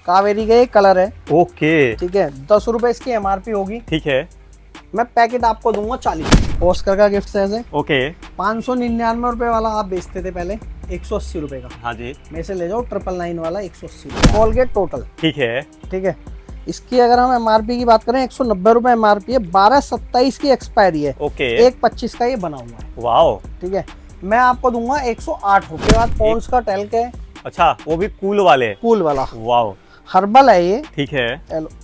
कावेरी का ये कलर है। ओके ठीक है, 10 रुपए इसकी एमआरपी होगी। ठीक है। मैं पैकेट आपको दूंगा 40। ऑस्कर का गिफ्ट है ऐसे। ओके 599 रुपए वाला आप बेचते थे पहले, 180 रुपए का। हाँ जी मेरे से ले जाओ 999 वाला 180 रुपए। Colgate total. ठीक है। ठीक है, इसकी अगर हम एमआरपी की बात करें 190 रुपए एमआरपी है, 12/27 की एक्सपायरी है। ओके 1/25 का ये बना हुआ है। वाओ। ठीक है, मैं आपको दूंगा 108 रुपए। बाद पॉन्ड्स का टेल्क है। अच्छा वो भी कूल वाले। कूल वाला वाओ हर्बल है ये, ठीक है।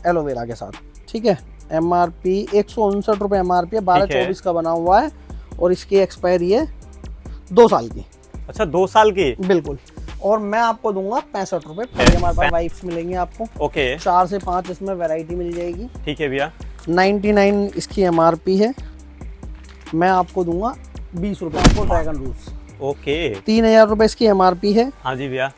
एलोवेरा के साथ। ठीक है, एमआरपी 159 रुपए एमआरपी है, 12/24 का बना हुआ है और इसकी एक्सपायरी है 2 साल की। अच्छा 2 साल की। बिल्कुल। और मैं आपको दूंगा 65 रुपए। हमारे पास वाइप्स मिलेंगे आपको। ओके 4 से 5 इसमें वैरायटी मिल जाएगी। ठीक है भैया। 99 इसकी एमआरपी है, मैं आपको दूंगा 20 रुपए आपको ड्रैगन रूट्स। ओके 3000 रुपए इसकी एमआरपी है हाँ जी भैया।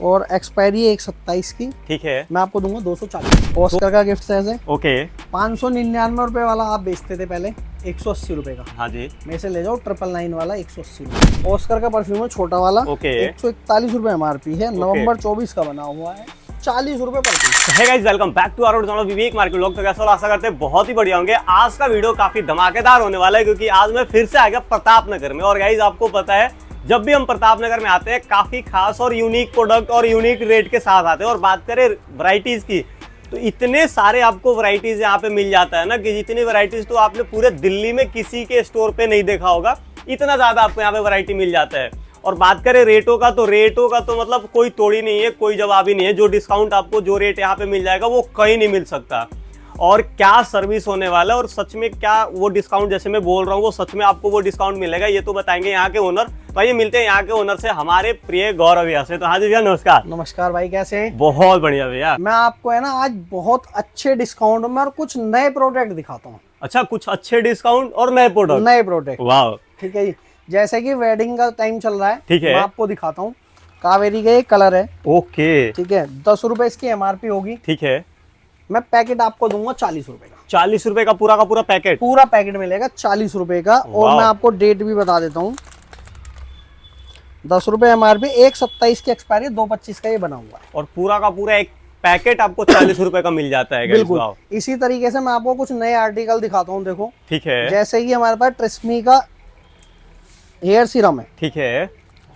और एक्सपायरी है 1/27 की। ठीक है। मैं आपको दूंगा 240। ऑस्कर का गिफ्ट है ऐसे। ओके 599 रुपए वाला आप बेचते थे पहले, 180 रुपए का। हाँ जी मेरे से ले जाओ 999 वाला 180 रुपए। ऑस्कर का परफ्यूम है छोटा वाला। ओके 141 रुपए एमआरपी है, नवंबर 24 का बना हुआ है, 40 रुपए पर piece. Hey guys welcome back to our channel Vivek market vlog. तो कैसा आशा करते हैं बहुत ही बढ़िया होंगे। आज का वीडियो काफी धमाकेदार होने वाला है क्योंकि आज मैं फिर से आ गया प्रतापनगर में। और गाइस आपको पता है जब भी हम प्रतापनगर में आते हैं काफी खास और यूनिक प्रोडक्ट और यूनिक रेट के साथ आते हैं। और बात करें वैरायटीज की तो इतने सारे आपको वैरायटीज यहाँ पे मिल जाता है ना कि जितनी वैरायटीज तो आपने पूरे दिल्ली में किसी के स्टोर पे नहीं देखा होगा, इतना ज्यादा आपको यहाँ पे वैरायटी मिल जाता है। और बात करें रेटों का तो मतलब कोई तोड़ ही नहीं है, कोई जवाब ही नहीं है। जो डिस्काउंट आपको जो रेट यहाँ पे मिल जाएगा वो कहीं नहीं मिल सकता। और क्या सर्विस होने वाला है और सच में क्या वो डिस्काउंट जैसे मैं बोल रहा हूँ वो सच में आपको वो डिस्काउंट मिलेगा, ये तो बताएंगे यहाँ के ओनर। तो ये मिलते हैं यहाँ के ओनर से, हमारे प्रिय गौरव भैया से। तो हाँ जी भैया नमस्कार। नमस्कार भाई, कैसे हैं? बहुत बढ़िया भैया। मैं आपको है ना आज बहुत अच्छे डिस्काउंट में और कुछ नए प्रोडक्ट दिखाता हूँ। अच्छा कुछ अच्छे डिस्काउंट और नए प्रोडक्ट। नए प्रोडक्ट। वाह ठीक है जी, जैसे कि वेडिंग का टाइम चल रहा है। ठीक है। मैं आपको दिखाता हूँ। कावेरी का ये कलर है। ओके ठीक है, 10 रुपए इसकी एमआरपी होगी। ठीक है। मैं पैकेट आपको दूंगा 40 रुपए का। 40 रुपए का पूरा पैकेट। पूरा पैकेट मिलेगा 40 रुपए का। और मैं आपको डेट भी बता देता हूँ। 10 रुपए एमआरपी, 1/27 की एक्सपायरी, 2/25 का ये बना हुआ है। और पूरा का पूरा एक पैकेट आपको 40 रुपए का मिल जाता है। बिल्कुल। इसी तरीके से मैं आपको कुछ नए आर्टिकल दिखाता हूँ। देखो ठीक है। जैसे कि हमारे पास ट्रेस्मी का हेयर सीरम है। ठीक है।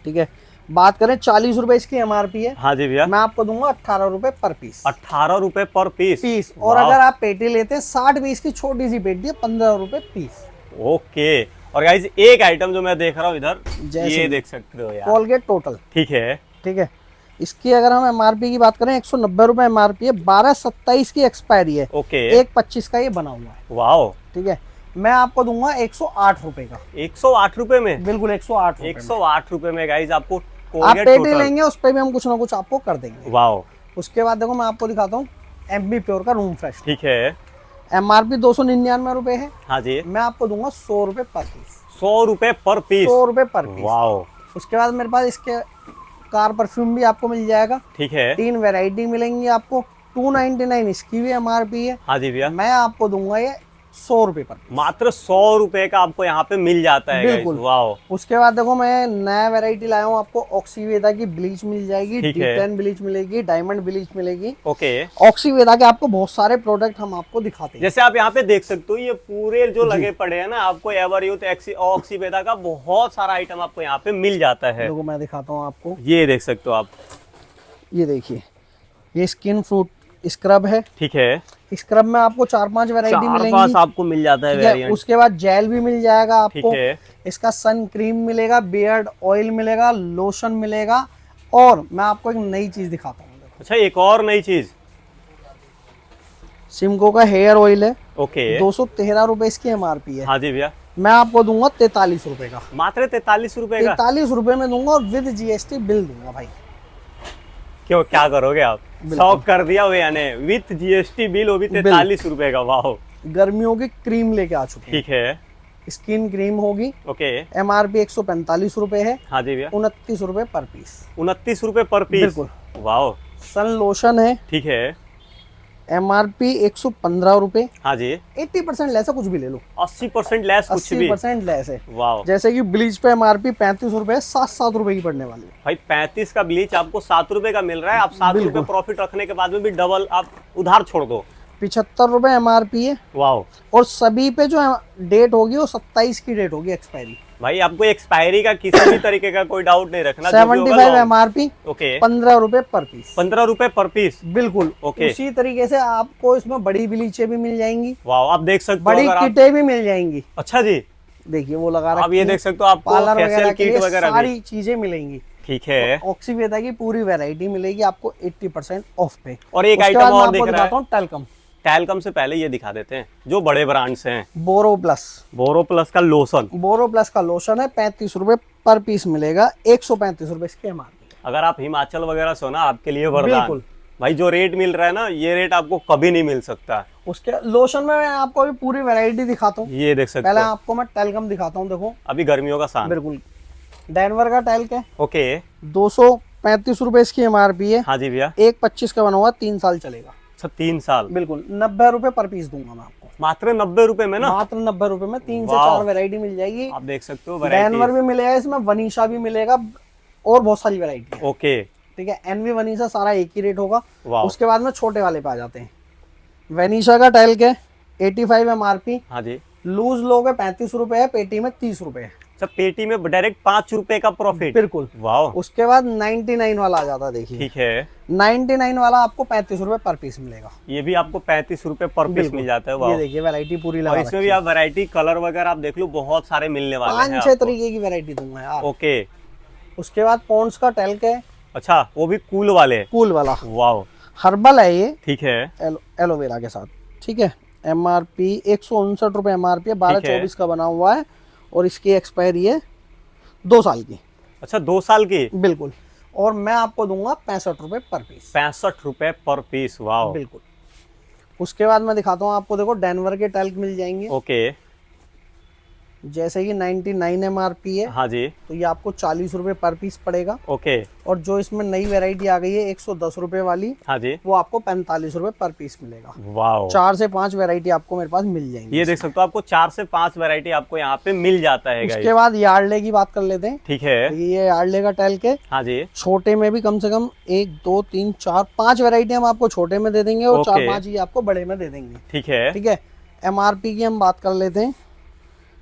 ठीक है, बात करें 40 रुपए इसकी एमआरपी है। हाँ जी भैया। मैं आपको दूंगा 18 रुपए पर पीस। 18 रुपए पर पीस। और अगर आप पेटी लेते हैं 60 पीस की छोटी सी पेटी है, 15 रुपए पीस। ओके। और गाइस एक आइटम जो मैं देख रहा हूँ इधर, ये देख सकते हो यार, कॉलगेट टोटल। ठीक है। ठीक है, इसकी अगर हम एमआरपी की बात करें 190 रुपए एमआरपी है, 12/27 की एक्सपायरी है। ओके 1/25 का ये बना हुआ है। वाओ। ठीक है, मैं आपको दूंगा 108 रुपए का। 108 रुपए में। बिल्कुल 108 रुपए। 108 रुपए में गाइस आपको आप पेटी लेंगे उस पर भी हम कुछ ना कुछ आपको कर देंगे। वाओ। उसके बाद देखो मैं आपको दिखाता हूँ एमबी प्योर का रूम फ्रेश। ठीक है। एमआरपी 299 रुपए है। हाँ जी। मैं आपको दूंगा 100 रुपए पर पीस। 100 रुपए पर पीस। 100 रुपए पर पीस। वाओ। उसके बाद मेरे पास इसके कार परफ्यूम भी आपको मिल जाएगा। ठीक है। 3 वैरायटी मिलेंगी आपको। 299 इसकी भी एमआरपी है। हाँ जी भैया। मैं आपको दूंगा ये 100 रुपए पर। मात्र 100 रुपए का आपको यहाँ पे मिल जाता है। बिल्कुल। वाओ। उसके बाद देखो मैं नया वैरायटी लाया हूँ आपको। ऑक्सीवेदा की ब्लीच मिल जाएगी, ठीक है। D10 ब्लीच मिलेगी, डायमंड ब्लीच मिलेगी। ओके। ऑक्सीवेदा के आपको बहुत सारे प्रोडक्ट हम आपको दिखाते हैं। जैसे आप यहाँ पे देख सकते हो ये पूरे जो लगे पड़े हैं ना, आपको एवर यूथ ऑक्सीवेदा का बहुत सारा आइटम आपको यहाँ पे मिल जाता है। देखो मैं दिखाता हूँ आपको। ये देख सकते हो आप, ये देखिए, ये स्किन फ्रूट स्क्रब है। ठीक है। स्क्रब में आपको 4-5 वैरायटी मिलेंगी। पास आपको मिल जाता है ठीक है, वेरिएंट। उसके बाद जेल भी मिल जाएगा आपको। ठीक है। इसका सन क्रीम मिलेगा, बियर्ड ऑयल मिलेगा, लोशन मिलेगा। और मैं आपको एक नई चीज दिखाता हूँ। अच्छा एक और नई चीज, सिमको का हेयर ऑयल है। ओके 213 रुपए इसकी एमआरपी है। हाँ जी भैया। मैं आपको दूंगा 43 रुपए का। मात्र 43 रुपए का। 43 रुपए में दूंगा और विद जीएसटी बिल दूंगा भाई। क्यों क्या करोगे आप? शॉक कर दिया भैया ने, विथ जीएसटी बिल वो भी 43 रुपए का। वाह। गर्मियों की क्रीम लेके आ चुके हैं। ठीक है। स्किन क्रीम होगी। ओके। एमआरपी 145 रुपए है। हाँ जी भैया। 29 रुपए पर पीस। 29 रुपए पर पीस। बिल्कुल। वाह। सन लोशन है। ठीक है। MRP 115 रुपए, हाँ जी, 80% लेस है, कुछ भी ले लो, 80% लेस कुछ भी। 80% लेस है। वाह जैसे कि ब्लीच पे MRP 35 रुपए, 7 रुपए की पड़ने वाली है। भाई, 35 का ब्लीच आपको 7 रुपए का मिल रहा है। आप 7 रुपए प्रॉफिट रखने के बाद में भी डबल आप उधार छोड़ दो। 75 रुपए MRP है, वाह और सभी पे जो डेट होगी वो 27 की डेट होगी एक्सपायरी। भाई, आपको एक्सपायरी का किसी भी तरीके का कोई डाउट नहीं रखना। 75 MRP, ओके, 15 रुपए पर पीस। 15 रुपए पर पीस, बिल्कुल। ओके। उसी तरीके से आपको इसमें बड़ी ब्लीचें भी मिल जाएंगी, वाह, आप देख सकते हो बड़ी अगर आप, किटें भी मिल जाएंगी। अच्छा जी, देखिए वो लगा आप ये देख सकते हो, आपको पार्लर फेशियल वगैरह के किट लिए वगैरह भी। सारी चीजें मिलेंगी। ठीक है, ऑक्सीवेदा की पूरी वैरायटी मिलेगी आपको 80% ऑफ पे। और एक उसके आइटम बाद मैं और आपको दिख रहा है। दिखाता हूँ टेलकम। टेलकम से पहले ये दिखा देते हैं जो बड़े ब्रांड्स हैं। बोरो प्लस, बोरो प्लस का लोशन। बोरो प्लस का लोशन है, 35 रुपए पर पीस मिलेगा, 135 रुपए इसके MRP। अगर आप हिमाचल वगैरह से हो ना, आपके लिए वरदान। बिल्कुल। भाई, जो रेट मिल रहा है ना, ये रेट आपको कभी नहीं मिल सकता। उसके लोशन में मैं आपको अभी पूरी वैरायटी दिखाता हूँ। ये देख सकते पहले हो, आपको मैं टेलकम दिखाता हूँ, देखो। अभी गर्मियों का सान। बिल्कुल, डेनवर का टेल्क है, ओके, 235 रुपए इसकी MRP है। हाँ जी भैया। 1.25 का बना हुआ, 3 साल चलेगा। अच्छा, 3 साल। बिल्कुल, 90 रुपए पर पीस दूंगा मैं आपको, मात्र 90 रुपए में ना? मात्र 90 रुपए में 3 से वाह। 4 वैरायटी मिल जाएगी। आप देख सकते हो डेनवर वैरायटी। भी मिलेगा इसमें, वनीशा भी मिलेगा, और बहुत सारी वैरायटी है। ओके, ठीक है, एनवी वनीशा सारा एक ही रेट होगा। वाह। उसके बाद में छोटे वाले पे आ जाते हैं। वनीशा का टेल्क है, 85 MRP, हाँ जी। लूज लोगे 35 रुपए है, पेटी में 30 रुपए है। अच्छा, पेटी में डायरेक्ट 5 रुपए का प्रॉफिट। बिल्कुल। वाह, उसके बाद 99 वाला आ जाता है, देखिए। ठीक है, 99 वाला आपको 35 रुपए पर पीस मिलेगा। ये भी आपको 35 रुपए पर पीस मिल जाता है। ये वाह, देखिए वैरायटी पूरी और लगा इसमें भी आप वैरायटी कलर वगैरह आप देख लो, बहुत सारे मिलने वाले हैं 5-6 आपको। तरीके की वैरायटी दूंगा यार। ओके, उसके बाद पॉन्ड्स का टेल्क है, अच्छा, वो भी कूल वाले। कूल वाला, वाह, हर्बल है ये, ठीक है, एलोवेरा के साथ। ठीक है, MRP 159 रुपए MRP है, 12-24 का बना हुआ है, और इसकी एक्सपायरी है 2 साल की। अच्छा, 2 साल की। बिल्कुल, और मैं आपको दूंगा 65 रुपए पर पीस। 65 रुपए पर पीस। वाह, बिल्कुल। उसके बाद मैं दिखाता हूँ आपको, देखो डेनवर के टेल्क मिल जाएंगे, ओके, जैसे कि 99 MRP है, हाँ जी, तो ये आपको 40 रुपए पर पीस पड़ेगा। ओके, और जो इसमें नई वैरायटी आ गई है 110 रुपए वाली, हाँ जी, वो आपको 45 रुपए पर पीस मिलेगा। वाह। 4 से 5 वैरायटी आपको मेरे पास मिल जाएंगी। ये देख सकते हो, आपको 4 से 5 वैरायटी आपको यहाँ पे मिल जाता है उसके गाइस। बाद यार्डले की बात कर लेते हैं। ठीक है, ये यार्डले का टेल्क है, हाँ जी, छोटे में भी कम से कम 1 2 3 4 5 वैरायटी हम आपको छोटे में दे देंगे, और ओके। 4-5 ही आपको बड़े में दे देंगे। ठीक है, ठीक है, MRP की हम बात कर लेते हैं।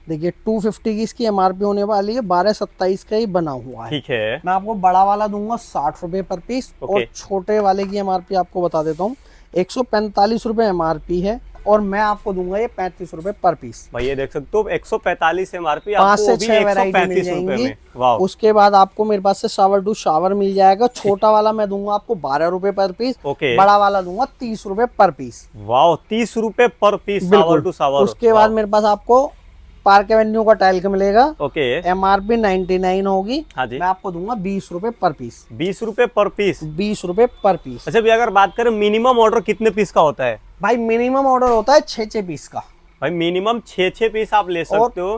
देखिए 250 की इसकी MRP होने वाली है, 1227 का ही बना हुआ है। ठीक है, मैं आपको बड़ा वाला दूंगा 60 रुपए पर पीस, ओके। और छोटे वाले की MRP आपको बता देता हूँ, 145 रुपए MRP है, और मैं आपको दूंगा ये 35 रुपए पर पीस। भाई ये देख सकते हो, 145 MRP 5 आपको से वो भी 6 वैरायटी मिल 135 रुपए जाएंगी। में। वाह, उसके बाद आपको मेरे पास से शावर टू शावर मिल जाएगा, छोटा वाला मैं दूंगा आपको 12 रुपए पर पीस, ओके, बड़ा वाला दूंगा 30 रुपए पर पीस। वाह, 30 रुपए पर पीस सावर टू सावर। उसके बाद मेरे पास आपको पार्क एवेन्यू का टेल्क मिलेगा, ओके, MRP 99 होगी, हाँ जी, मैं आपको दूंगा 20 रुपए पर पीस। 20 रुपए पर पीस। 20 रुपए पर पीस। अच्छा भैया, अगर बात करें मिनिमम ऑर्डर कितने पीस का होता है? भाई मिनिमम ऑर्डर होता है 6-6 पीस का। भाई मिनिमम 6 पीस आप ले सकते हो।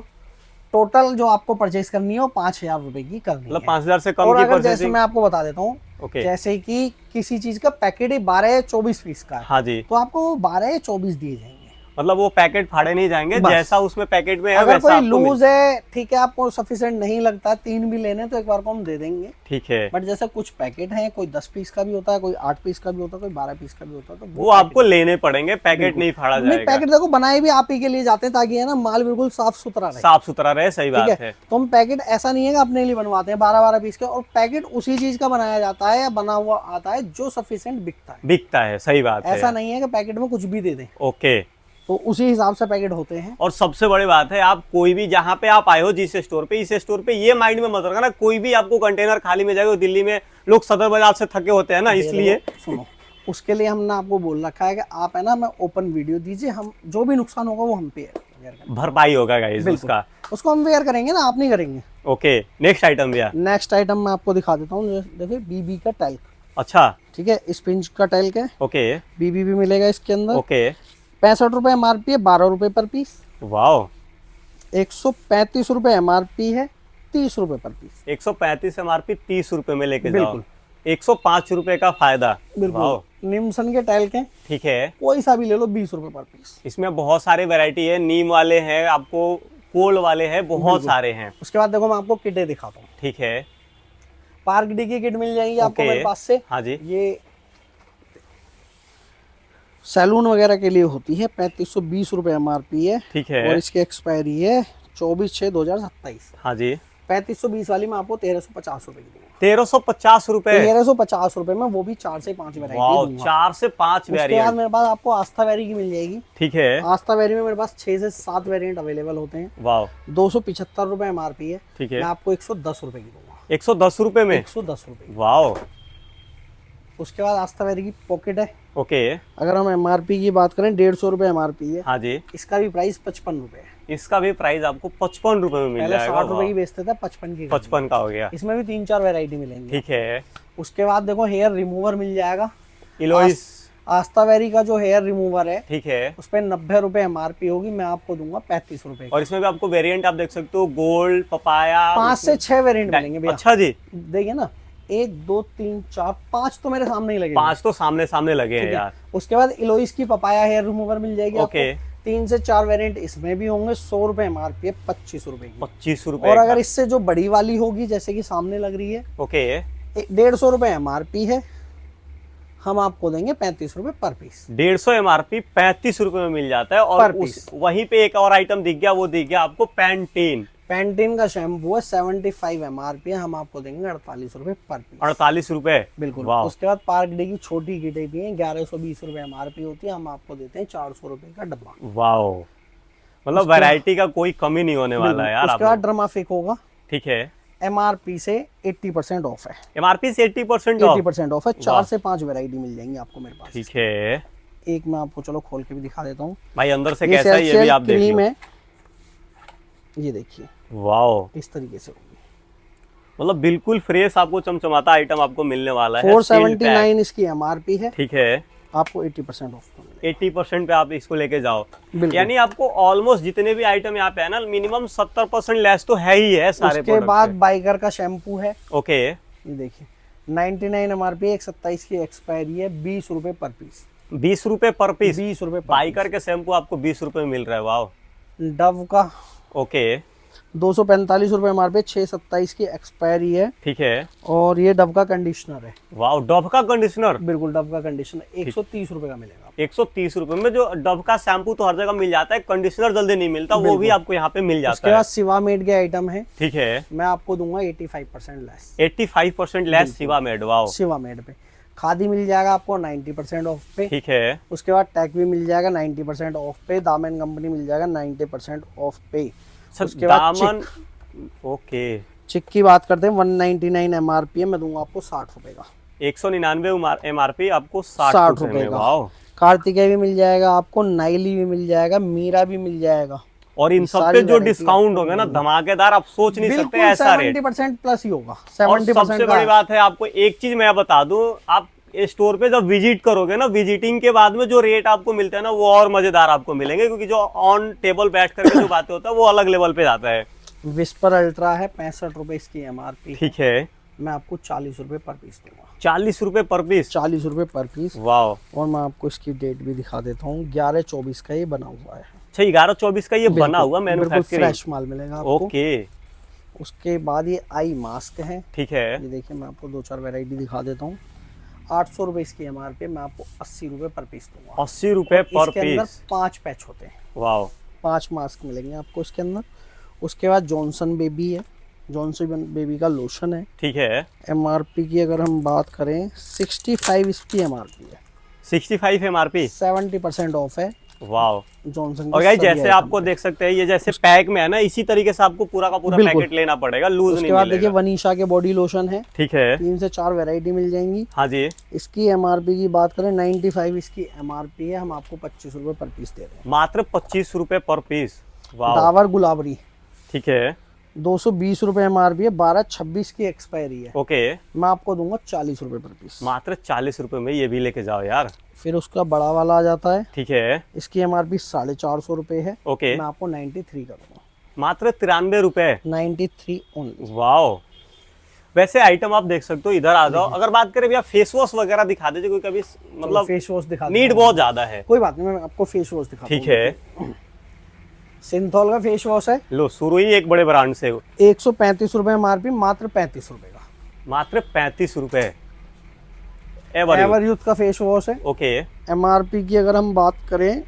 टोटल जो आपको परचेज करनी है वो 5000 रुपए की करनी मतलब है। 5000 से कम और की अगर जैसे परचेजिंग। मैं आपको बता देता हूँ, ओके, जैसे कि किसी चीज का पैकेट ही 12 या 24 पीस का है, हाँ जी, तो आपको 12 या 24 दिए जाएंगे। मतलब वो पैकेट फाड़े नहीं जाएंगे, बस। जैसा उसमें पैकेट में है अगर वैसा कोई आपको लूज है, ठीक है, आपको सफिशिएंट नहीं लगता 3 भी लेने, तो एक बार को हम दे देंगे। ठीक है, बट जैसे कुछ पैकेट है, कोई 10 पीस का भी होता है, कोई 8 पीस का भी होता है, कोई 12 पीस का भी होता है, तो वो आपको लेने पड़ेंगे, पैकेट नहीं फाड़ा नहीं, जाएगा। पैकेट देखो बनाए भी आप ही के लिए जाते हैं, ताकि है ना माल बिल्कुल साफ सुथरा रहे। साफ सुथरा रहे, सही ठीक बात है, है। तो हम पैकेट ऐसा नहीं है कि अपने लिए बनवाते हैं 12-12 पीस के, और पैकेट उसी चीज का बनाया जाता है या बना हुआ आता है जो सफिशिएंट बिकता है। बिकता है, सही बात है। ऐसा नहीं है कि पैकेट में कुछ भी दे दें, ओके, तो उसी हिसाब से पैकेट होते हैं। और सबसे बड़ी बात है, आप कोई भी जहाँ पे आप आए हो, जिस स्टोर पे, इस स्टोर पे ये माइंड में मत रखना कोई भी आपको कंटेनर खाली में जाएगा। दिल्ली में लोग सदर बाजार से थके होते हैं ना, इसलिए सुनो, उसके लिए हमने आपको बोल रखा है कि आप है ना, मैं ओपन वीडियो दीजिए, हम जो भी नुकसान होगा वो हम पे भरपाई होगा गाइस उसका। उसको हम वेयर करेंगे ना, आप नहीं करेंगे। ओके, नेक्स्ट आइटम भैया। नेक्स्ट आइटम मैं आपको दिखा देता हूँ, देखिए BB का टेल्क। अच्छा, ठीक है, स्पिंज का टेल्क है, ओके, BB भी मिलेगा इसके अंदर। ओके, 65 रुपए MRP है, 12 रुपए पर पीस। वाओ, 135 रुपए MRP है, 30 रुपए पर पीस। 135 MRP 30 रुपए में लेके जाओ, बिल्कुल। 105 रुपए का फायदा। बिल्कुल, निम्सन के टाइल के, ठीक है। कोई सा भी ले लो 20 रुपए पर पीस। इसमें बहुत सारे वैरायटी है, नीम वाले हैं, आपको कोल वाले हैं, बहुत सारे हैं। उसके बाद देखो मैं आपको किटें दिखाता हूँ। ठीक है। पार्क डी की किट मिल जाएगी आपको मेरे पास से। हाँ जी। ये सैलून वगैरह के लिए होती है, 3520 रुपए MRP है। ठीक है। और इसकी एक्सपायरी है 24/6/2027। हाँ जी। 3520 वाली मैं आपको 1350 रुपए की दूंगा। 1350 रुपए। 1350 रुपए में, वो भी 4 से 5 वैरायटी दूंगा। 4 से 5 उसके बाद वेरिएंट। मेरे पास आपको आस्था वेरी की मिल जाएगी। ठीक है। आस्था वेरी में मेरे पास 6 से 7 वेरिएंट अवेलेबल होते हैं। वाह। 275 रुपए MRP है। ठीक है। मैं आपको 110 रुपए की दूंगा। 110 रुपए में। 110 रुपए। वाह। उसके बाद आस्था वेरी की पॉकेट है। ओके। अगर हम MRP की बात करें 150 रुपए MRP है। हाँ जी। इसका भी प्राइस 55 रुपए है। इसका भी प्राइस आपको 55 रुपए में मिल पहले जाएगा। 60 रुपए की बेचते थे, 55 की। 55 का हो गया। इसमें भी 3-4 वैरायटी मिलेंगी। ठीक है। उसके बाद देखो हेयर रिमूवर मिल जाएगा। इलोइस। आस्था वेरी का जो हेयर रिमूवर है, ठीक है। उस पर 90 रुपए MRP होगी, मैं आपको दूंगा 35 रुपए। और इसमें भी आपको वेरिएंट आप देख सकते हो, गोल्ड, पपाया, 5 से 6 वेरिएंट मिलेंगे भैया। अच्छा जी। देखिए ना, 1 2 3 4 5 तो मेरे सामने ही लगे। 5 तो सामने सामने लगे हैं यार। उसके बाद इलोइस की पपाया हेयर रिमूवर मिल जाएगी ओके। आपको। 3 से 4 वेरिएंट इसमें भी होंगे। 100 रुपए MRP है, 25 रुपए की। 25 रुपए। और अगर इससे जो बड़ी वाली होगी, जैसे कि सामने लग रही है, ओके, 150 रुपए MRP है, हम आपको देंगे 35 रुपए पर पीस। 150 MRP 35 रुपए में मिल जाता है। और वहीं पे एक और आइटम दिख गया, वो दिख गया आपको पैंटीन। पैंटीन का शैम्पू है, 75 MRP है, हम आपको देंगे 48 रुपए पर पीस। 48 रुपए। बिल्कुल। उसके बाद पार्क डे की छोटी किटें भी हैं, 1120 रुपए MRP होती है, हम आपको देते हैं 400 रुपए का डब्बा। वाओ, मतलब वैरायटी का कोई कमी नहीं होने वाला है यार। उसके बाद ड्रामाफिक होगा। ठीक है। MRP से 80% ऑफ है। MRP से 80% ऑफ है। 4 से 5 वैरायटी मिल जाएंगी आपको मेरे पास। ठीक है। एक मैं आपको चलो खोल के भी दिखा देता हूँ भाई, अंदर से कैसा है ये भी आप देख लो। ये देखिए, वाओ, इस तरीके से होगी। मतलब बिल्कुल फ्रेश आपको चमचमाता आइटम आपको मिलने वाला है। 479 इसकी MRP है। ठीक है। आपको 80% ऑफ 80% पे आप इसको लेके जाओ। यानी आपको ऑलमोस्ट जितने भी आइटम यहाँ पे है ना, मिनिमम 70% लेस तो है ही है सारे। उसके बाद बाइकर का शैम्पू है। ओके। ये देखिए, 99 MRP, 127 की एक्सपायरी है, 20 रुपए पर पीस। 20 रुपए पर पीस। 20 रुपए। बाइकर के शैम्पू आपको 20 रुपए में मिल रहा है। वाओ। डव का ओके, 245 रुपए MRP, 627 की एक्सपायरी है। ठीक है। और ये डव का कंडीशनर है। वाओ, डव का कंडीशनर। बिल्कुल, डव का कंडीशनर 130 रुपए का मिलेगा। 130 रुपए में। जो डव का शैम्पू तो हर जगह मिल जाता है, कंडीशनर जल्दी नहीं मिलता, वो भी आपको यहाँ पे मिल जाता है। उसके बाद सिवामेड के आइटम है। ठीक है। मैं आपको दूंगा 85% लेस। 85% लेस सिवामेड। वाओ। सिवामेड पे खादी मिल जाएगा आपको 90% ऑफ पे। ठीक है। उसके बाद टैग भी मिल जाएगा 90% ऑफ पे। दामन कंपनी मिल जाएगा 90% ऑफ पे। उसके बाद दामन। ओके। चिक की बात करते हैं, 199 MRP है, मैं दूंगा आपको 60 रुपए का। 199 MRP आपको 60 रुपए में। वाओ। कार्तिकेय भी मिल जाएगा आपको, नाइली भी मिल जाएगा, मीरा भी मिल जाएगा। और इन सब पे जो डिस्काउंट होगा ना धमाकेदार, आप सोच नहीं सकते ऐसा रेट। 70% प्लस ही होगा। और सबसे बड़ी बात है, आपको एक चीज मैं बता दूं, आप स्टोर पे जब विजिट करोगे ना, विजिटिंग के बाद में जो रेट आपको मिलता है ना, वो और मजेदार आपको मिलेंगे, क्योंकि जो ऑन टेबल बैठ करके जो बातें होता है वो अलग लेवल पे जाता है। विस्पर अल्ट्रा है, 65 रुपए इसकी MRP। ठीक है। मैं आपको 40 रुपए पर पीस दूंगा। 40 रुपए पर पीस। 40 रुपए पर पीस। वाओ। और मैं आपको इसकी डेट भी दिखा देता हूँ, 11/24 का ये बना हुआ है। अच्छा, 11/24 का ये बना हुआ मैन्युफैक्चरिंग। फ्रेश माल मिलेगा आपको। ओके। उसके बाद ये आई मास्क है। ठीक है। ये देखिए, मैं आपको 2-4 वैरायटी दिखा देता हूँ। 800 रुपए इसकी MRP, मैं आपको 80 रुपए पर पीस दूंगा। 80 रुपए पर इसके अंदर पीस। 5 पैच होते हैं। वाओ। 5 मास्क मिलेंगे आपको इसके अंदर। उसके बाद जॉनसन बेबी है, जॉनसन बेबी का लोशन है। ठीक है। MRP की अगर हम बात करें, 65 इसकी MRP है। 65 MRP, 70% ऑफ है। वाओ। जॉनसन। और गाइस, जैसे आपको देख सकते हैं, ये जैसे पैक में है ना, इसी तरीके से आपको पूरा का पूरा पैकेट लेना पड़ेगा, लूज नहीं मिलेगा। उसके बाद देखिए, वनीशा के बॉडी लोशन है। ठीक है। 3 से 4 वैरायटी मिल जाएंगी। हाँ जी। इसकी MRP की बात करें, 95 इसकी MRP है, हम आपको 25 रुपए पर पीस दे रहे हैं। मात्र 25 रुपए पर पीस। वाओ। डाबर गुलाबरी, ठीक है। 220 रुपए MRP है, 12/26 की एक्सपायरी है। ओके। मैं आपको दूंगा 40 रुपए पर पीस। मात्र 40 रुपए में ये भी लेके जाओ यार। फिर उसका बड़ा वाला आ जाता है। ठीक है। इसकी MRP 450 रुपए है। ओके। मैं आपको 93 का दूंगा। मात्र 93 रुपए। 93 ओनली। वाओ। वैसे आइटम आप देख सकते हो, इधर आ जाओ। अगर बात करें भैया फेस वॉश वगैरह दिखा दीजिए, कोई कभी मतलब फेस वॉश दिखा नीड बहुत ज्यादा है। कोई बात नहीं, मैं आपको फेस वॉश दिखा। ठीक है, सिंथॉल का फेस वॉश है। लो शुरू ही एक बड़े ब्रांड से। 135 रुपए एमआरपी, मात्र 35 रुपए का। मात्र 35 रुपए। एवर यूथ का फेस वॉश है। ओके। एमआरपी की अगर हम बात करें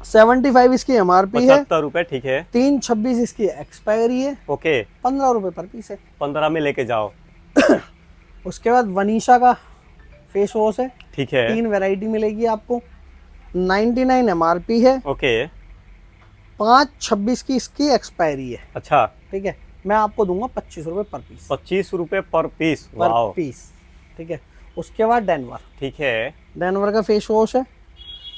75 इसकी एमआरपी है। 75 रुपए, ठीक है। 326 इसकी एक्सपायरी है। ओके। 15 रुपए पर पीस है। 15 में लेके जाओ। उसके बाद वनीशा का फेस वॉश है। ठीक है। 3 वैरायटी मिलेगी आपको। 99 एमआरपी है। ओके। 526 की इसकी एक्सपायरी है। अच्छा, ठीक है, मैं आपको दूंगा 25 रुपए पर पीस। 25 रुपए पर पीस। वाओ। पीस, ठीक है। उसके बाद डेनवर। ठीक है। डेनवर का फेस वॉश है।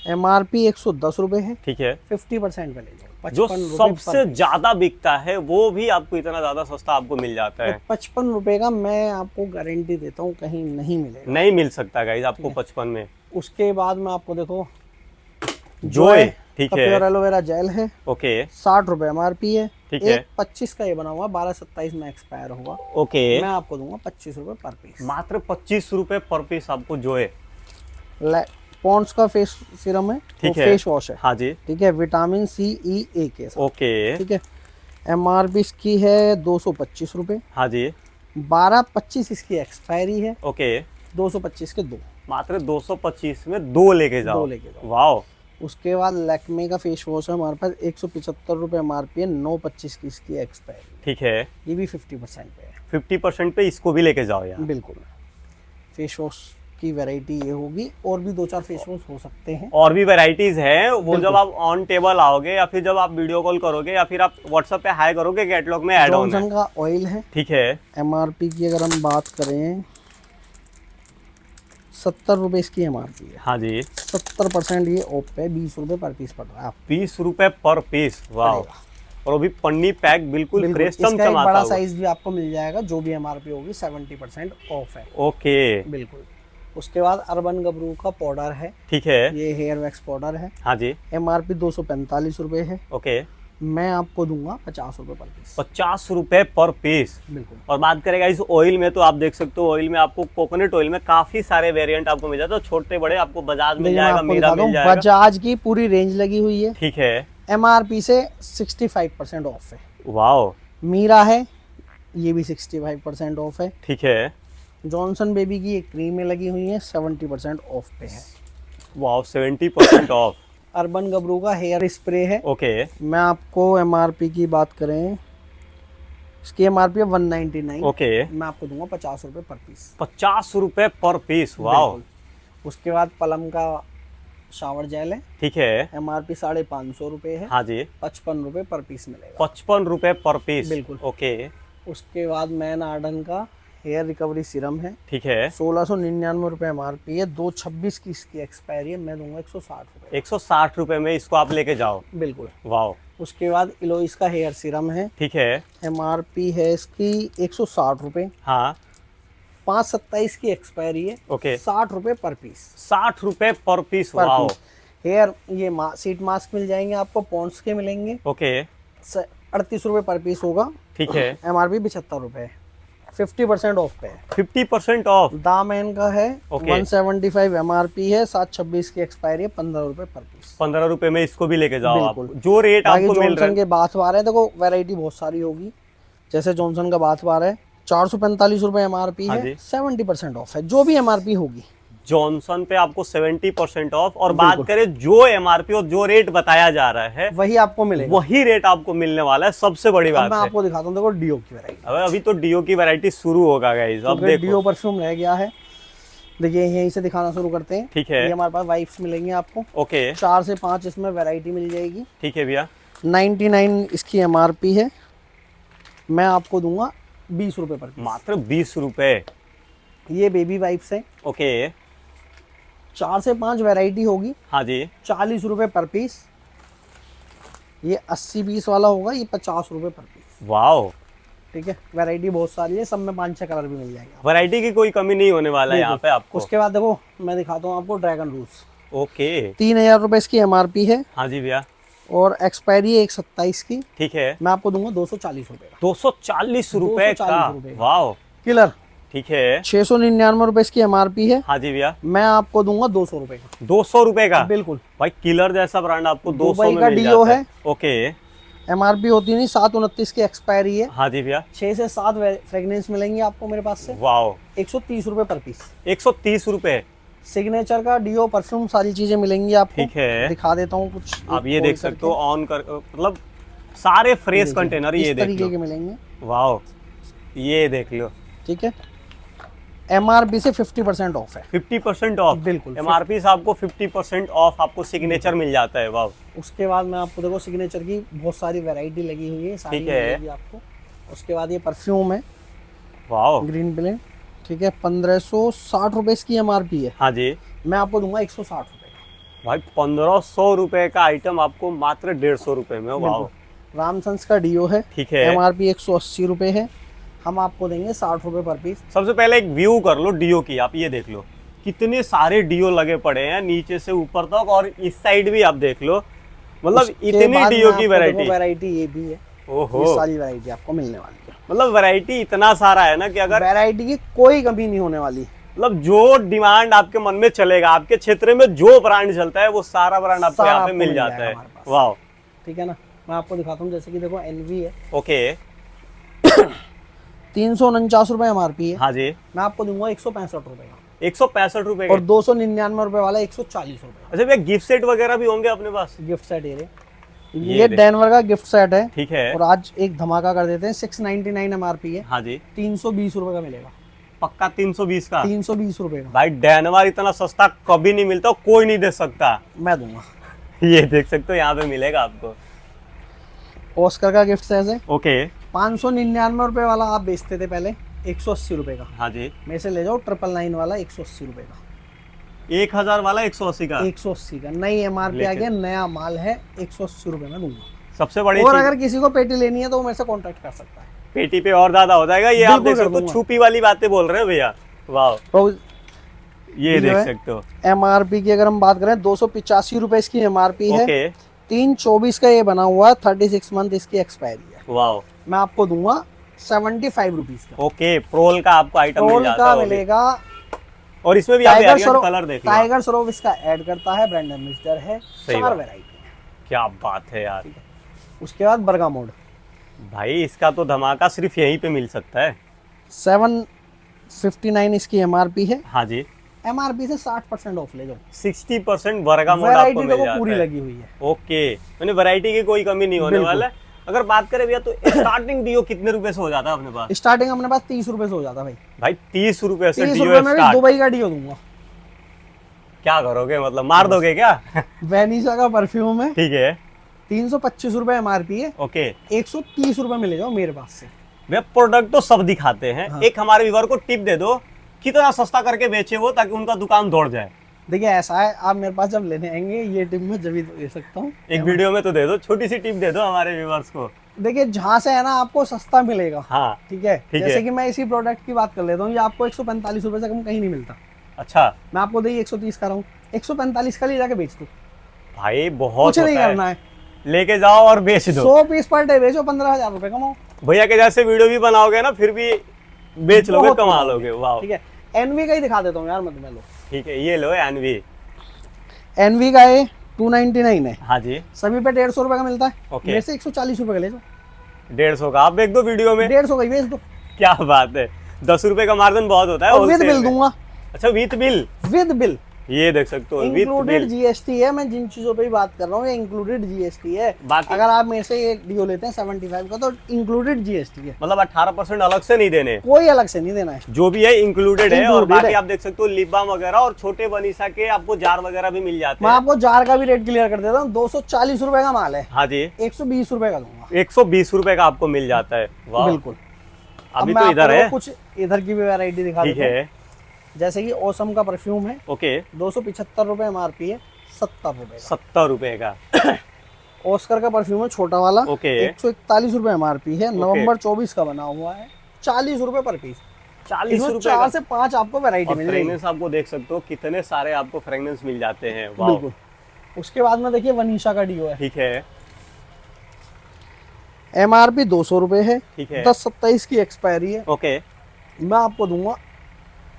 एमआरपी 110 रुपए है। ठीक है। 50% पे ले जाओ। जो सबसे ज्यादा बिकता है वो भी आपको इतना ज्यादा सस्ता आपको मिल जाता है। 55 रुपए का मैं आपको गारंटी देता हूँ, कहीं नहीं मिलेगा। नहीं मिल सकता गाइस आपको 55 में। उसके बाद में आपको देखो जोए, ठीक है। प्योर एलोवेरा जेल है। ओके। 60 रुपए एमआरपी है। ठीक है। 25 का ये बना हुआ, 12/27 में एक्सपायर होगा। ओके। मैं आपको दूंगा 25 रुपए पर पीस। मात्र 25 रुपए पर पीस आपको जोए। पॉन्ड्स का फेस सीरम है। ठीक है। फेस वॉश है। हाँ जी। ठीक है, विटामिन सी ई ए के साथ। ओके। ठीक है, एमआरपी इसकी है 225 रुपए। हाँ जी। 12/25 इसकी एक्सपायरी है। ओके। 225 के 2। मात्र 225 में 2 लेके जाओ। 2 लेके जाओ। वाओ। उसके बाद लैक्मे का फेस वॉश है हमारे पास। 175 रुपए एमआरपी है। 925 की इसकी एक्सपायरी। ठीक है। ये भी 50% पे है। 50% पे इसको भी लेके जाओ यार। बिल्कुल। फेस वॉश की वैरायटी ये होगी, और भी 2-4 फेस वॉश हो सकते हैं। और भी वैरायटीज हैं, वो जब आप ऑन टेबल आओगे या फिर जब आप वीडियो कॉल करोगे या फिर आप व्हाट्सएप पे हाई करोगे, कैटलॉग में ऐड होंगे। जॉनसन का ऑयल है। ठीक है। एमआरपी की अगर हम बात करें 70 रुपए इसकी एमआरपी है। हाँ जी। 70% ये ऑफ पे 20 रुपए पर पीस पड़ रहा है। 20 रुपए पर पीस। वाह। और वो भी पन्नी पैक, बिल्कुल फ्रेश इसका एक चमचमाता बड़ा हुआ। साइज भी आपको मिल जाएगा, जो भी एमआरपी होगी 70% ऑफ है। ओके। बिल्कुल। उसके बाद अर्बन गबरू का पाउडर है। ठीक है। ये हेयर वैक्स पाउडर है। हाँ जी। एमआरपी 245 रुपए है। ओके। मैं आपको दूंगा 50 रुपए पर पीस। 50 रुपए पर पीस। बिल्कुल। और बात करेगा इस ऑयल में, तो आप देख सकते हो ऑयल में आपको कोकोनट ऑयल में काफी सारे वेरिएंट आपको मिल जाते हैं। छोटे बड़े आपको बजाज मिल जाएगा, मीरा मिल जाएगा। बजाज की पूरी रेंज लगी हुई है। ठीक है। एमआरपी से 65% ऑफ है। वाओ। मीरा है, ये भी 65% ऑफ है। ठीक है। जॉनसन बेबी की एक क्रीमें लगी हुई हैं, 70% ऑफ पे है। Wow, 70% of. अर्बन गबरू का हेयर स्प्रे है। ओके। मैं आपको एमआरपी की बात करें, इसकी एमआरपी है 199। ओके। मैं आपको दूंगा 50 रुपए पर पीस। 50 रुपए पर पीस। वाओ। उसके बाद पलम का शावर जेल है। ठीक है। एमआरपी 550 रुपए है। हाँ जी। 55 रुपए पर पीस मिलेगा। 55 रुपए पर पीस। बिल्कुल। ओके। उसके बाद मैन आर्डन का हेयर रिकवरी सीरम है। ठीक है। 1699 रुपए एमआरपी है। 226 की इसकी एक्सपायरी है। मैं दूंगा 160 रुपए। 160 रुपए में इसको आप लेके जाओ। बिल्कुल। वाओ। उसके बाद इलोइस का हेयर सीरम है। ठीक है। एमआरपी है इसकी 160 रुपए। हाँ। 5/27 की एक्सपायरी है। ओके। 60 रुपए पर पीस। 60 रुपए पर पीस। पर वाओ। पीस। हेयर ये सीट मास्क मिल जाएंगे आपको, पॉन्ड्स के मिलेंगे। ओके। 38 रुपए पर पीस होगा। ठीक है। एमआरपी 75 रुपए, 50% ऑफ पे है। 50% ऑफ। दामन का है। ओके। 175 एमआरपी है। 726 की एक्सपायरी है। 15 रुपए पर पीस। 15 रुपए में इसको भी लेके जाओ आप। बिल्कुल। जो रेट बाकी आपको मिल रहा जॉनसन है। के बाथ बार है, देखो वैरायटी बहुत सारी होगी। जैसे जॉनसन का बाथ बार है, 445 रुपए एमआरपी हाँ है। जी। 70% ऑफ है, जो भी एमआरपी होगी। जॉनसन पे आपको 70% ऑफ। और बात करें जो एमआरपी और जो रेट बताया जा रहा है, वही आपको मिलेगा। वही रेट आपको मिलने वाला है। सबसे बड़ी अब बात मैं है। आपको दिखाता हूँ, देखो डीओ की वैरायटी। अभी तो डीओ की वैरायटी शुरू होगा गाइस। अब देखो। डीओ परफ्यूम रह गया है। देखिए यहीं से दिखाना शुरू करते हैं। ठीक है। ये हमारे पास वाइप्स मिलेंगे आपको। ओके। 4 से 5 इसमें वैरायटी मिल जाएगी। ठीक है भैया। 99 इसकी एमआरपी है। मैं आपको दूंगा 20 रुपए पर पीस। मात्र 20 रुपए। ये बेबी वाइप्स है। ओके। 4 से 5 वैरायटी होगी। हाँ जी। 40 रुपए पर पीस। ये 80 पीस वाला होगा, ये 50 रुपए पर पीस। वाओ। ठीक है, वैरायटी बहुत सारी है, सब में 5-6 कलर भी मिल जाएगा। वैरायटी की कोई कमी नहीं होने वाला है यहाँ पे आपको। उसके बाद देखो मैं दिखाता हूँ आपको ड्रैगन रूस। ओके। 3000 रुपए इसकी एमआरपी है। हाँ जी भैया। और एक्सपायरी है 1/27 की। ठीक है। मैं आपको दूंगा 240 रुपए का। 240 रुपए का। 240 रुपए का। वाओ। किलर ठीक है। 699 रुपए इसकी एमआरपी है। हाँ जी भैया, मैं आपको दूंगा 200 रुपए का। 200 रुपए का? बिल्कुल भाई किलर जैसा ब्रांड आपको 200 दुबई में का मिल डीओ जाता है। ओके। एमआरपी होती नहीं, 729 की एक्सपायरी है। हाँ जी भैया। 6 से 7 फ्रेग्रेंस मिलेंगे आपको मेरे पास से। वाओ, 130 रुपए पर पीस। 130 रुपए। सिग्नेचर का डीओ, परफ्यूम, सारी चीजें मिलेंगी आपको। ठीक है, दिखा देता हूँ कुछ। आप ये देख सकते हो ऑन कर, मतलब सारे फ्रेश कंटेनर ये इस देख तरीके लो। के मिलेंगे। वाओ, ये देख लो। ठीक है, एमआरपी से 50% ऑफ है। 50% ऑफ? बिल्कुल। एमआरपी से आपको 50% ऑफ आपको सिग्नेचर मिल जाता है। वाओ। उसके बाद मैं आपको देखो सिग्नेचर की बहुत सारी वैरायटी लगी हुई है, सारी ठीक है। मिलेगी आपको। उसके बाद ये परफ्यूम है, वाओ, ग्रीन ब्लेंड। ठीक है, 1560 रुपए इसकी एमआरपी है। हाँ जी। मैं आपको दूंगा 160 रुपए का। भाई 1500 रुपए का आइटम आपको मात्र 150 रुपए में। वाओ। रामसन्स का डीओ है। ठीक है, एमआरपी 180 रुपए है। हम आपको देंगे 60 रुपए पर पीस। सबसे पहले एक व्यू कर लो डीओ की। आप ये देख लो कितने सारे डीओ लगे पड़े हैं नीचे से ऊपर तक, और इस साइड भी आप देख लो, मतलब इतनी डीओ की वैरायटी ये भी है। ओहो, ये सारी वैरायटी आपको मिलने वाली है। मतलब वैरायटी इतना सारा है ना कि अगर वैरायटी की कोई कमी नहीं होने वाली। मतलब जो डिमांड आपके मन में चलेगा, आपके क्षेत्र में जो ब्रांड चलता है वो सारा ब्रांड आपको सारा यहाँ पे आपको मिल मिल जाता जाएगा है। हमारे पास। वाह, ठीक है ना, मैं आपको दिखाता हूँ। जैसे कि देखो एनवी है, ओके। 349 रुपए एमआरपी है। हाँ जी, मैं आपको दूंगा 165 रुपए का। 165 रुपए और के। 299 रुपए वाला 140 रुपए। अच्छा भैया, गिफ्ट सेट वगैरह भी होंगे अपने पास? गिफ्ट सेट ये डेनवर का गिफ्ट सेट है। ठीक है, और आज एक धमाका कर देते हैं। 699 एमआरपी है। हाँ जी। 320 रुपए का मिलेगा। पक्का 320 का? 320 रुपए का। भाई डेनवर इतना सस्ता कभी नहीं मिलता, कोई नहीं दे सकता। मैं दूंगा। ये देख सकते हो, यहाँ पे मिलेगा आपको। ऑस्कर का गिफ्ट सेट है। ओके। 599 रुपए वाला आप बेचते थे पहले, 180 रुपए का। हाँ जी। मेरे से ले जाओ 999 वाला 180 रुपए का। 1000 वाला 180 का? 180 का नई एमआरपी आ गया, नया माल है। 180 रुपए में दूंगा। सबसे बड़ी और चीज, अगर किसी को पेटी लेनी है तो वो मेरे से कांटेक्ट कर सकता है। पेटी पे और ज्यादा हो जाएगा। ये आप बिल्कुल देख कर सकते हो, दूंगा। छुपी वाली बातें बोल रहे हैं भैया। वाह, तो ये देख सकते हो। एमआरपी की अगर हम बात करें, 285 रुपए इसकी एमआरपी है। ओके। 324 का ये बना हुआ है। 36 मंथ इसकी एक्सपायरी है। वाह, मैं आपको दूंगा 75 रुपीज का। ओके। प्रोल का आपको आइटम मिल रोल जाता का है वो भी। मिलेगा। और इसमें भी आप वेरिएंट कलर देख लो। टाइगर श्रॉफ इसका ऐड करता है, ब्रांड एम्बेसडर है। 4 वैरायटी। क्या बात है यार। उसके बाद बर्गामोड, भाई इसका तो धमाका सिर्फ यहीं पे मिल सकता है। 759 इसकी एमआरपी है। हाँ जी। एमआरपी से 60% ऑफ ले जाओ। 60% बर्गामोड आपको वैरायटी मिल देखो जाता पूरी है। लगी हुई है। ओके, यानी वैरायटी की कोई कमी नहीं होने बिल्कुल। वाला है। अगर बात करें भैया तो स्टार्टिंग डीओ कितने रुपए से हो जाता है अपने पास? स्टार्टिंग अपने पास 30 रुपए से हो जाता है भाई। भाई 30 रुपए से 30 डीओ रुपए में भी स्टार्ट। दुबई का डीओ दूंगा। क्या करोगे, मतलब मार दोगे क्या? वेनिसा का परफ्यूम है। ठीक है। 325 रुपए एमआरपी है। ओके 130 रुपए मिले जाओ मेरे पास से। भैया प्रोडक्ट तो सब दिखाते हैं। हाँ। एक हमारे व्यूअर को टिप दे दो, कितना सस्ता करके बेचे वो, ताकि उनका दुकान दौड़ जाए। देखिए ऐसा है, आप मेरे पास जब लेने आएंगे ये टिप मैं जब भी दे सकता हूँ। एक वीडियो में तो दे दो, छोटी सी टिप दे दो हमारे व्यूअर्स को। देखिए जहाँ से है ना आपको सस्ता मिलेगा। हाँ ठीक है, ठीक जैसे है। कि मैं इसी प्रोडक्ट की बात कर लेता हूँ। ये आपको 145 रुपए से कम कहीं नहीं मिलता। अच्छा मैं आपको देखिए 130 का रहा हूँ, 145 का ले जाके बेच दो। भाई बहुत कुछ नहीं होता करना है, है। लेके जाओ और बेच दो। 100 पीस पर डे बेचो, 15,000 रुपए कमाओ। भैया के जैसे वीडियो भी बनाओगे ना, फिर भी बेच लोगे, बहुत कमा कमाओगे। लोगे। वाह, ठीक है, एनवी का ही दिखा देता हूँ यार मैं तुम्हें। लो ठीक है, ये लो एनवी। एनवी का ये 299 है। हाँ जी। सभी पे 150 रुपए का मिलता है। ओके। मेरे से 140 रुपए का ले जाओ। 150 का आप बेच दो वीडियो में। 150 का ही बेच दो। क्या बात है, 10 रुपए का मार्जिन बहुत होता है। और विद wholesale बिल में। दूंगा। अच्छा विद बिल? विद बिल ये देख सकते हो, विद इंक्लूडेड बिल। जीएसटी है। मैं जिन चीजों पे भी बात कर रहा हूँ ये इंक्लूडेड जीएसटी है। बाकी अगर आप मेरे से ये डीओ लेते हैं 75 का तो इंक्लूडेड जीएसटी है। मतलब 18% अलग से नहीं देने, कोई अलग से नहीं देना है। जो भी है इंक्लूडेड है। और Included बाकी है। आप देख सकते हो लिप बाम वगैरह और छोटे बनीसा के आपको जार वगैरह भी मिल जाते मैं हैं। आपको जार का भी रेट क्लियर कर देता हूँ। 240 रुपए का माल है, हाँ जी। 120 रुपए का दूंगा। 120 रुपए का आपको मिल जाता है। वाह, बिल्कुल। अभी अब तो मैं इधर आपको है। कुछ इधर की भी वैरायटी दिखा ठीक देता हूँ। है। जैसे कि ओसम का परफ्यूम है। ओके 275 रुपए एमआरपी है, 70 रुपए 70 रुपए का। का। ऑस्कर का परफ्यूम है छोटा वाला। ओके 141 रुपए एमआरपी है। नवंबर 24 का बना हुआ है। 40 रुपए पर पीस। 40 इसमें रुपए 4 से 5 आपको वैरायटी और मिल जाएगी। फ्रेग्रेंस आपको देख सकते हो कितने सारे आपको फ्रेग्रेंस मिल जाते हैं। वाह, बिल्कुल। उसके बाद में देखिए वनीशा का डीओ है। ठीक है। एमआरपी 200 रुपए है। ठीक है। 10/27 की एक्सपायरी है। ओके मैं आपको दूंगा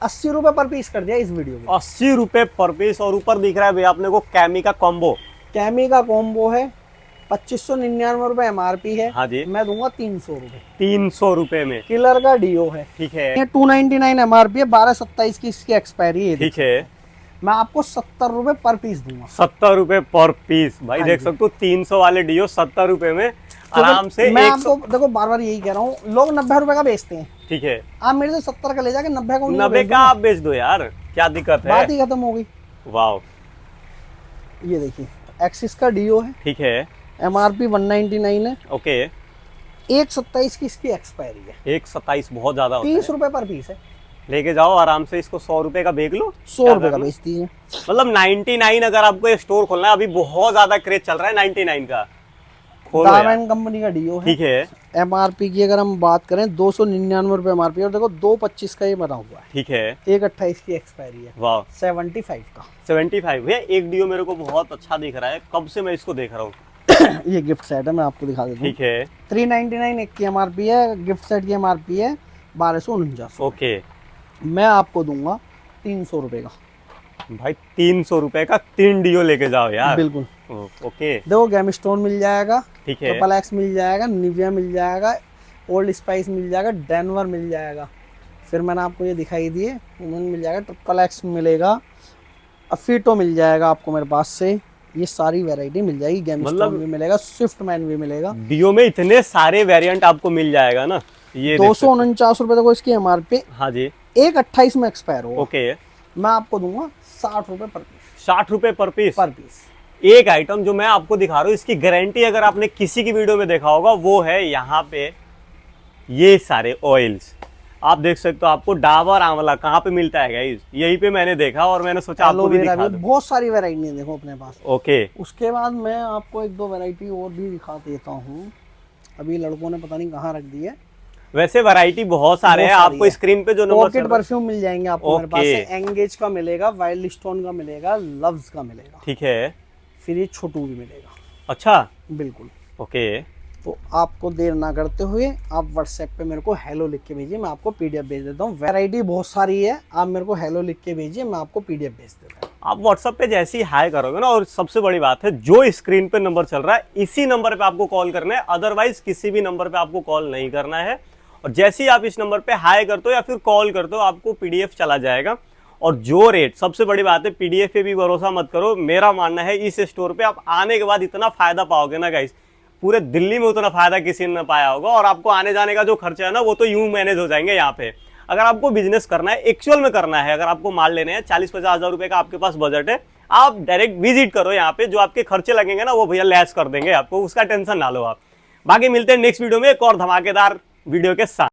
80 रुपए पर पीस कर दिया इस वीडियो में। 80 रुपए पर पीस। और ऊपर दिख रहा है भैया अपने को कैमी का कॉम्बो। कैमी का कॉम्बो है, 2599 रुपए MRP है। हाँ जी, मैं दूंगा 300 रुपए। 300 रुपए में। किलर का डीओ है, ठीक है। ये 299 MRP है, 12/27 की इसकी एक्सपायरी है। ठीक है, मैं आपको 70 रुपए पर पीस दूंगा। 70 रुपए पर पीस। भाई हाँ देख जी। सकते हो 300 वाले डीओ 70 रुपए में आराम से। मैं आपको देखो बार बार यही कह रहा हूँ, लोग 90 रुपए का बेचते हैं, ठीक है, आप मेरे से 70 का ले जाके 90 का 90 का आप बेच दो यार, क्या दिक्कत है। बात ही खत्म हो गई। वाह, ये देखिए एक्सिस का डीओ है, ठीक है, MRP 199 है, ओके। 1/27 की इसकी एक्सपायरी है। 1/27 बहुत ज्यादा होता 30 है। रुपए पर पीस है। लेके जाओ आराम से इसको, 100 रुपए का बेच लो। 100 रुपए का बेच दीजिए। मतलब 99। अगर आपको एक स्टोर खोलना है, अभी बहुत ज्यादा क्रेज चल रहा है 99 का, खोलो यार। डायमंड कंपनी का डीओ है। ठीक है, MRP की अगर हम बात करें 299 रुपए MRP, और देखो 2/25 का ये बना हुआ है, ठीक है, 1/28 की एक्सपायरी है। वाह। 75 का 75 है। एक डीओ मेरे को बहुत अच्छा दिख रहा है, कब से मैं इसको देख रहा हूँ। ये गिफ्ट सेट है, मैं आपको दिखा देता हूँ। ठीक है, 399 एक की MRP है, गिफ्ट सेट की MRP है 1249। ओके। मैं आपको दूंगा 300 रुपए का। भाई 300 रुपए का 3 डीओ लेके जाओ यार। बिल्कुल। ओके, देखो गेम स्टोन मिल जाएगा, ठीक है, ट्रिपल एक्स मिल जाएगा, निविया मिल जाएगा, ओल्ड स्पाइस मिल जाएगा, डेनवर मिल जाएगा, फिर मैंने आपको ये दिखाई दिए वुमेन मिल जाएगा, ट्रिपल एक्स मिलेगा, अफीटो मिल जाएगा आपको मेरे पास से। ये सारी वैरायटी मिल जाएगी, गेम स्टोन भी मिलेगा, स्विफ्ट मैन भी मिलेगा। डीओ में इतने सारे वेरिएंट आपको मिल जाएगा ना। ये 249 रुपए देखो इसकी MRP, हाँ जी, 1/28 में एक्सपायर होगा। ओके। मैं आपको दूंगा 60 रुपए पर पीस। 60 रुपए पर पीस। पर पीस एक आइटम जो मैं आपको दिखा रहा हूँ, इसकी गारंटी अगर आपने किसी की वीडियो में देखा होगा, वो है यहाँ पे ये सारे ऑयल्स। आप देख सकते हो, आपको डाबर आंवला कहाँ पे मिलता है गाइस, यहीं पे मैंने देखा और मैंने सोचा आपको भी दिखा दूं। बहुत सारी वैरायटी है देखो अपने पास। ओके, उसके बाद मैं आपको 1-2 वैरायटी और भी दिखा देता हूँ, अभी लड़कों ने पता नहीं कहाँ रख दी है। वैसे वैरायटी बहुत सारे हैं, आपको स्क्रीन पे जो नंबर पॉकेट परफ्यूम मिल जाएंगे आपको मेरे पास से। ओके। एंगेज का मिलेगा, वाइल्ड स्टोन का मिलेगा, लव्स का मिलेगा, ठीक है, फिर ये छोटू भी मिलेगा। अच्छा, बिल्कुल। ओके। तो आपको देर ना करते हुए आप व्हाट्सएप पे मेरे को हेलो लिख के भेजिए, मैं आपको PDF भेज देता हूँ। वैरायटी बहुत सारी है, आप मेरे को हेलो लिख के भेजिए, मैं आपको PDF भेज देता हूँ। आप व्हाट्सएप पे जैसे ही हाई करोगे ना, और सबसे बड़ी बात है जो स्क्रीन पे नंबर चल रहा है इसी नंबर पे आपको कॉल करना है, अदरवाइज किसी भी नंबर पे आपको कॉल नहीं करना है। और जैसे ही आप इस नंबर पे हाई करते हो या फिर कॉल करते हो, आपको PDF चला जाएगा। और जो रेट, सबसे बड़ी बात है, PDF पे भी भरोसा मत करो। मेरा मानना है इस स्टोर पे आप आने के बाद इतना फायदा पाओगे ना गाइस, पूरे दिल्ली में उतना फायदा किसी ने पाया होगा। और आपको आने जाने का जो खर्चा है ना, वो तो यूं मैनेज हो जाएंगे यहाँ पे। अगर आपको बिजनेस करना है, एक्चुअल में करना है, अगर आपको माल लेने हैं, 40-50 हजार रुपए का आपके पास बजट है, आप डायरेक्ट विजिट करो यहाँ पे। जो आपके खर्चे लगेंगे ना, वो भैया लेस कर देंगे आपको, उसका टेंशन ना लो आप। बाकी मिलते हैं नेक्स्ट वीडियो में एक और धमाकेदार वीडियो के साथ।